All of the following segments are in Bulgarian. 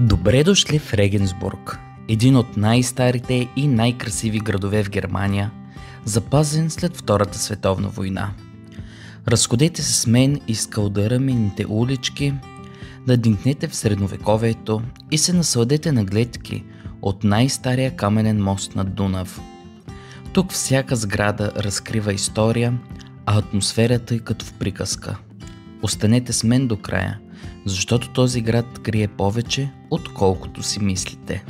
Добре дошли в Регенсбург, един от най-старите и най-красиви градове в Германия, запазен след Втората световна война. Разходете се с мен из калдърмените улички, надникнете в средновековието и се насладете на гледки от най-стария каменен мост над Дунав. Тук всяка сграда разкрива история, а атмосферата е като в приказка. Останете с мен до края, защото този град крие повече, отколкото си мислите.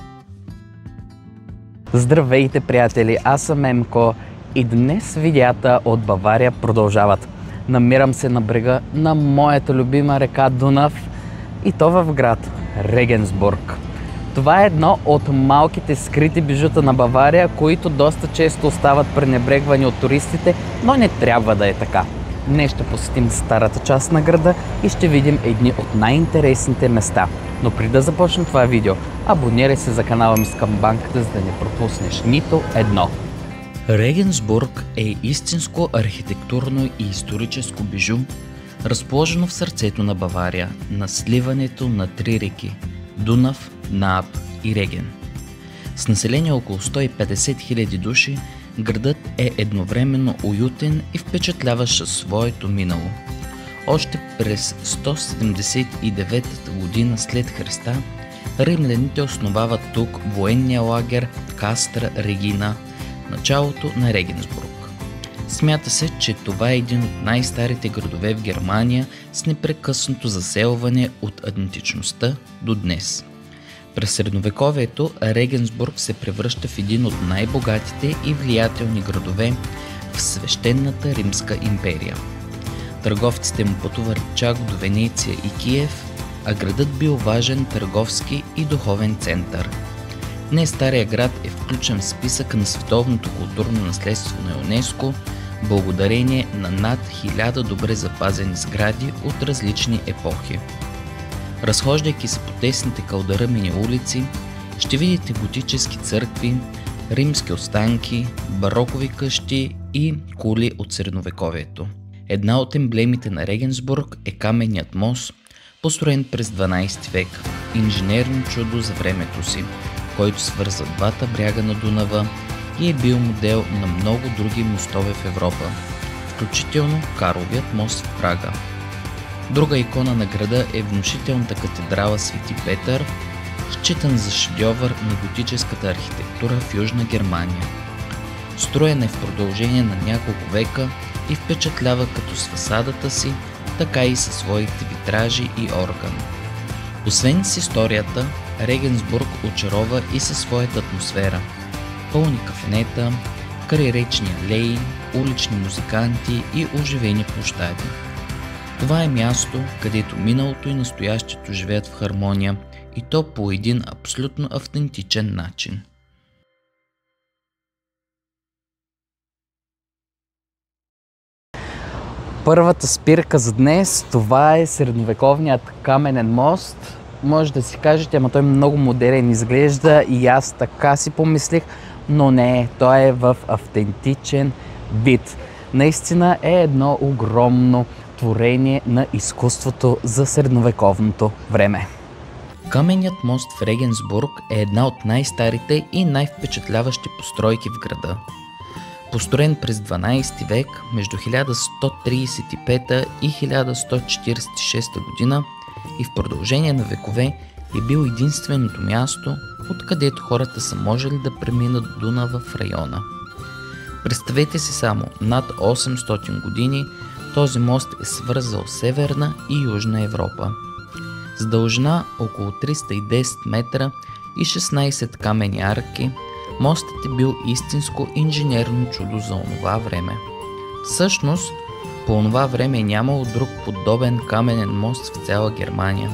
Здравейте, приятели! Аз съм Емко и днес видеята от Бавария продължават. Намирам се на брега на моята любима река Дунав и то в град Регенсбург. Това е едно от малките скрити бижута на Бавария, които доста често остават пренебрегвани от туристите, но не трябва да е така. Днес ще посетим старата част на града и ще видим едни от най-интересните места. Но преди да започнем това видео, абонирай се за канала ми с камбанката, за да не пропуснеш нито едно. Регенсбург е истинско архитектурно и историческо бижу, разположено в сърцето на Бавария, на сливането на три реки – Дунав, Наап и Реген. С население около 150 000 души, градът е едновременно уютен и впечатляващ със своето минало. Още през 179 година след Христа, римляните основават тук военния лагер Кастра Регина, началото на Регенсбург. Смята се, че това е един от най-старите градове в Германия с непрекъснато заселване от античността до днес. През средновековието Регенсбург се превръща в един от най-богатите и влиятелни градове в свещенната Римска империя. Търговците му пътуват чак до Венеция и Киев, а градът бил важен търговски и духовен център. Днес стария град е включен в списъка на световното културно наследство на ЮНЕСКО, благодарение на над 1000 добре запазени сгради от различни епохи. Разхождайки се по тесните калдърмени улици, ще видите готически църкви, римски останки, барокови къщи и кули от средновековието. Една от емблемите на Регенсбург е каменният мост, построен през 12 век, инженерно чудо за времето си, който свързва двата бряга на Дунава и е бил модел на много други мостове в Европа, включително Карловият мост в Прага. Друга икона на града е внушителната катедрала Свети Петър, считан за шедьовър на готическата архитектура в Южна Германия. Строен е в продължение на няколко века и впечатлява като с фасадата си, така и със своите витражи и орган. Освен с историята, Регенсбург очарова и със своята атмосфера. Пълни кафенета, крайречни алеи, улични музиканти и оживени площади. Това е място, където миналото и настоящето живеят в хармония, и то по един абсолютно автентичен начин. Първата спирка за днес, това е средновековният каменен мост. Може да си кажете, ама той много модерен изглежда и аз така си помислих, но не, той е в автентичен вид. Наистина е едно огромно творение на изкуството за средновековното време. Каменният мост в Регенсбург е една от най-старите и най-впечатляващи постройки в града. Построен през 12 век, между 1135 и 1146 година и в продължение на векове е бил единственото място, откъдето хората са можели да преминат Дунава в района. Представете си само, над 800 години този мост е свързал Северна и Южна Европа. С дължина около 310 метра и 16 каменни арки, мостът е бил истинско инженерно чудо за онова време. Всъщност, по онова време е нямало друг подобен каменен мост в цяла Германия,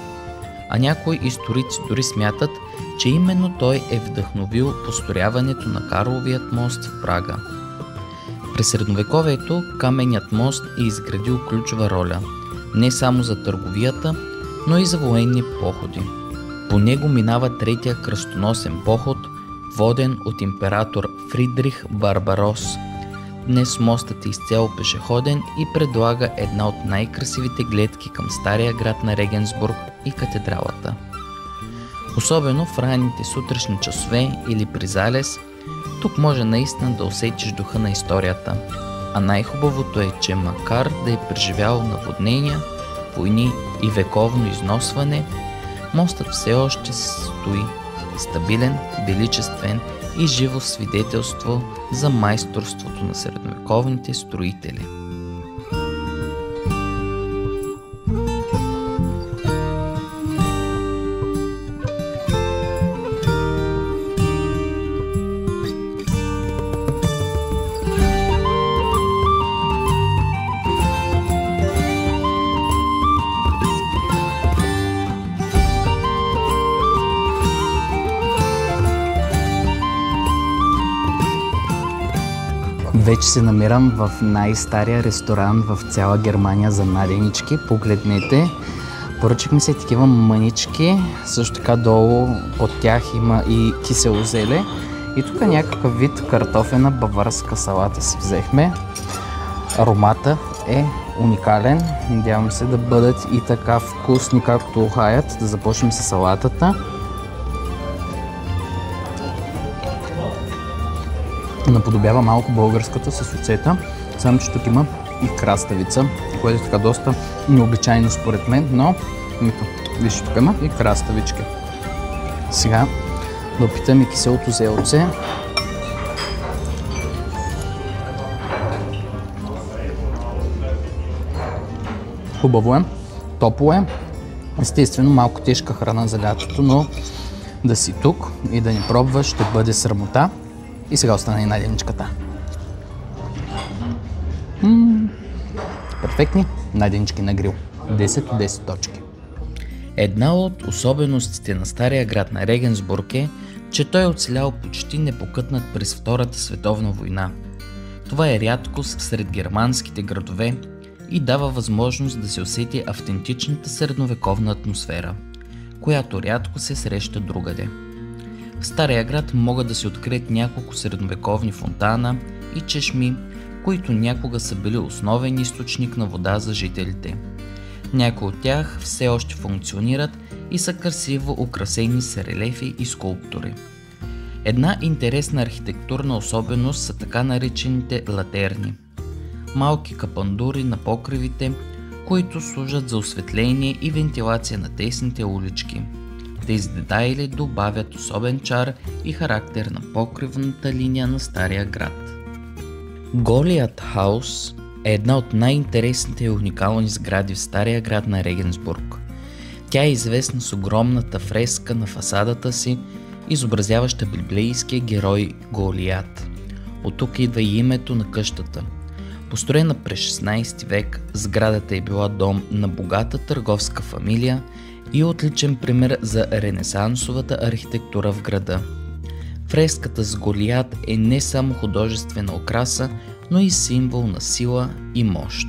а някои историци дори смятат, че именно той е вдъхновил построяването на Карловият мост в Прага. През средновековието каменният мост е изградил ключова роля не само за търговията, но и за военни походи. По него минава третия кръстоносен поход, воден от император Фридрих Барбарос. Днес мостът е изцяло пешеходен и предлага една от най-красивите гледки към стария град на Регенсбург и катедралата. Особено в ранните сутрешни часове или при залез, тук може наистина да усетиш духа на историята. А най-хубавото е, че макар да е преживял наводнения, войни и вековно износване, мостът все още стои стабилен, величествен и живо свидетелство за майсторството на средновековните строители. Вече се намирам в най-стария ресторант в цяла Германия за наденички. Погледнете, поръчахме се такива мънички, също така долу под тях има и кисело зеле. И тук някакъв вид картофена баварска салата си взехме. Аромата е уникален, надявам се да бъдат и така вкусни както хаят. Да започнем с салатата. Наподобява малко българската с оцета, само че тук има и краставица, което е така доста необичайно според мен, но вижте, тук има и краставички. Сега да опитаме киселото зелце. Хубаво е, топло е, естествено малко тежка храна за лятото, но да си тук и да ни пробваш ще бъде срамота. И сега остана и наденичката. Перфектни наденички на грил. 10 от 10 точки. Една от особеностите на стария град на Регенсбург е, че той е оцелял почти непокътнат през Втората световна война. Това е рядкост сред германските градове и дава възможност да се усети автентичната средновековна атмосфера, която рядко се среща другаде. В Стария град могат да се открият няколко средновековни фонтана и чешми, които някога са били основен източник на вода за жителите. Някои от тях все още функционират и са красиво украсени с релефи и скулптури. Една интересна архитектурна особеност са така наречените латерни. Малки капандури на покривите, които служат за осветление и вентилация на тесните улички. Тези детайли добавят особен чар и характер на покривната линия на Стария град. Голият хаус е една от най-интересните и уникални сгради в Стария град на Регенсбург. Тя е известна с огромната фреска на фасадата си, изобразяваща библейския герой Голият. От тук идва и името на къщата. Построена през 16 век, сградата е била дом на богата търговска фамилия и отличен пример за ренесансовата архитектура в града. Фреската с Голият е не само художествена украса, но и символ на сила и мощ.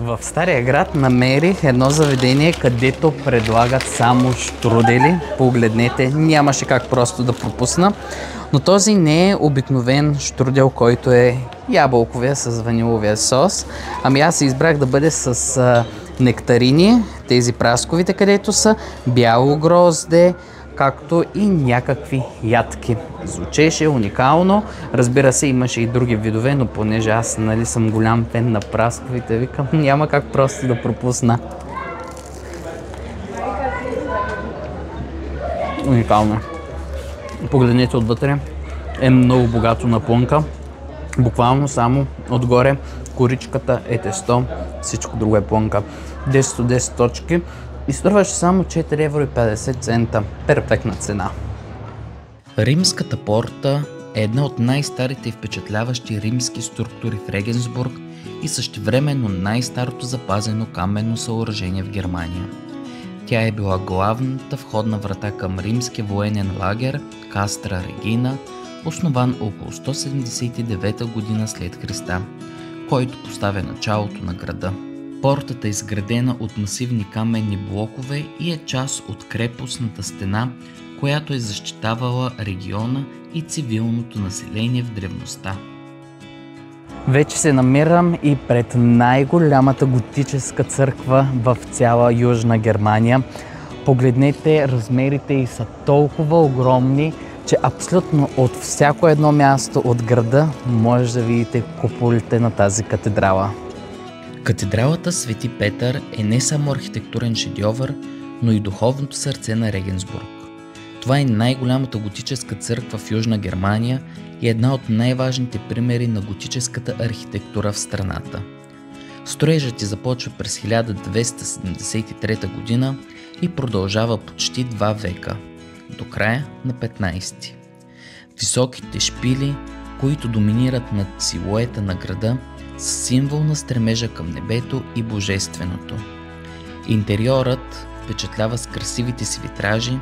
В Стария град намерих едно заведение, където предлагат само щрудели. Погледнете, нямаше как просто да пропусна. Но този не е обикновен щрудел, който е ябълковия с ваниловия сос. Ами аз избрах да бъде с нектарини, тези прасковите, където са бяло грозде, както и някакви ядки. Звучеше уникално. Разбира се, имаше и други видове, но понеже аз съм голям фен на прасковите, викам, няма как просто да пропусна. Уникално. Погледнете отвътре. Е много богато на плънка. Буквално само отгоре коричката е тесто, всичко друго е плънка. 10 от 10 точки. И струваше само 4,50 евро. Перфектна цена. Римската порта е една от най-старите и впечатляващи римски структури в Регенсбург и същевременно най-старото запазено каменно съоръжение в Германия. Тя е била главната входна врата към римския военен лагер Кастра Регина, основан около 179 година след Христа, който поставя началото на града. Портата е изградена от масивни каменни блокове и е част от крепостната стена, която е защитавала региона и цивилното население в древността. Вече се намирам и пред най-голямата готическа църква в цяла Южна Германия. Погледнете, размерите ѝ са толкова огромни, че абсолютно от всяко едно място от града може да видите куполите на тази катедрала. Катедралата Свети Петър е не само архитектурен шедьовър, но и духовното сърце на Регенсбург. Това е най-голямата готическа църква в Южна Германия и една от най-важните примери на готическата архитектура в страната. Строежът ѝ започва през 1273 година и продължава почти 2 века, до края на 15-ти. Високите шпили, които доминират над силуета на града, са символ на стремежа към небето и божественото. Интериорът впечатлява с красивите си витражи,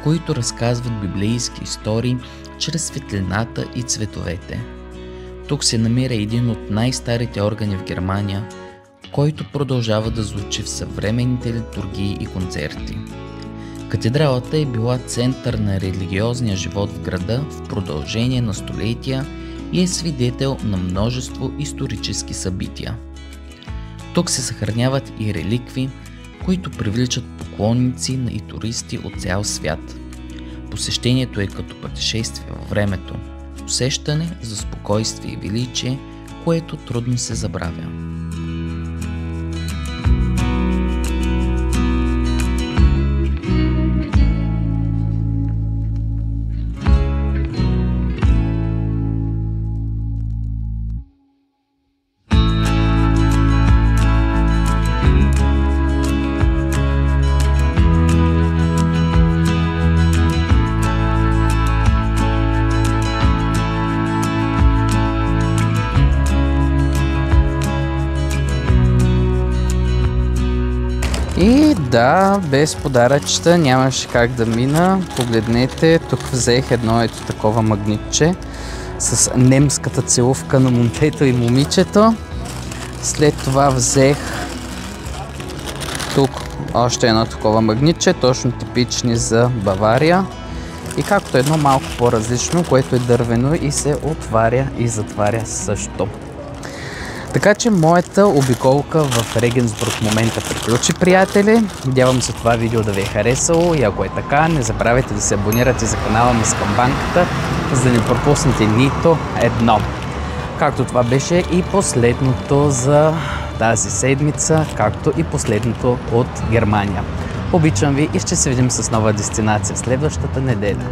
които разказват библейски истории чрез светлината и цветовете. Тук се намира един от най-старите органи в Германия, който продължава да звучи в съвременните литургии и концерти. Катедралата е била център на религиозния живот в града в продължение на столетия и е свидетел на множество исторически събития. Тук се съхраняват и реликви, които привличат поклонници и туристи от цял свят. Посещението е като пътешествие във времето, усещане за спокойствие и величие, което трудно се забравя. И да, без подаръчета нямаше как да мина. Погледнете, тук взех едно ето такова магнитче с немската целувка на момчето и момичето. След това взех тук още едно такова магнитче, точно типични за Бавария. И както едно малко по-различно, което е дървено и се отваря и затваря също. Така че моята обиколка в Регенсбург в момента приключи, приятели. Надявам се това видео да ви е харесало и ако е така, не забравяйте да се абонирате за канала ми с камбанката, за да не пропуснете нито едно. Както това беше и последното за тази седмица, както и последното от Германия. Обичам ви и ще се видим с нова дестинация следващата неделя.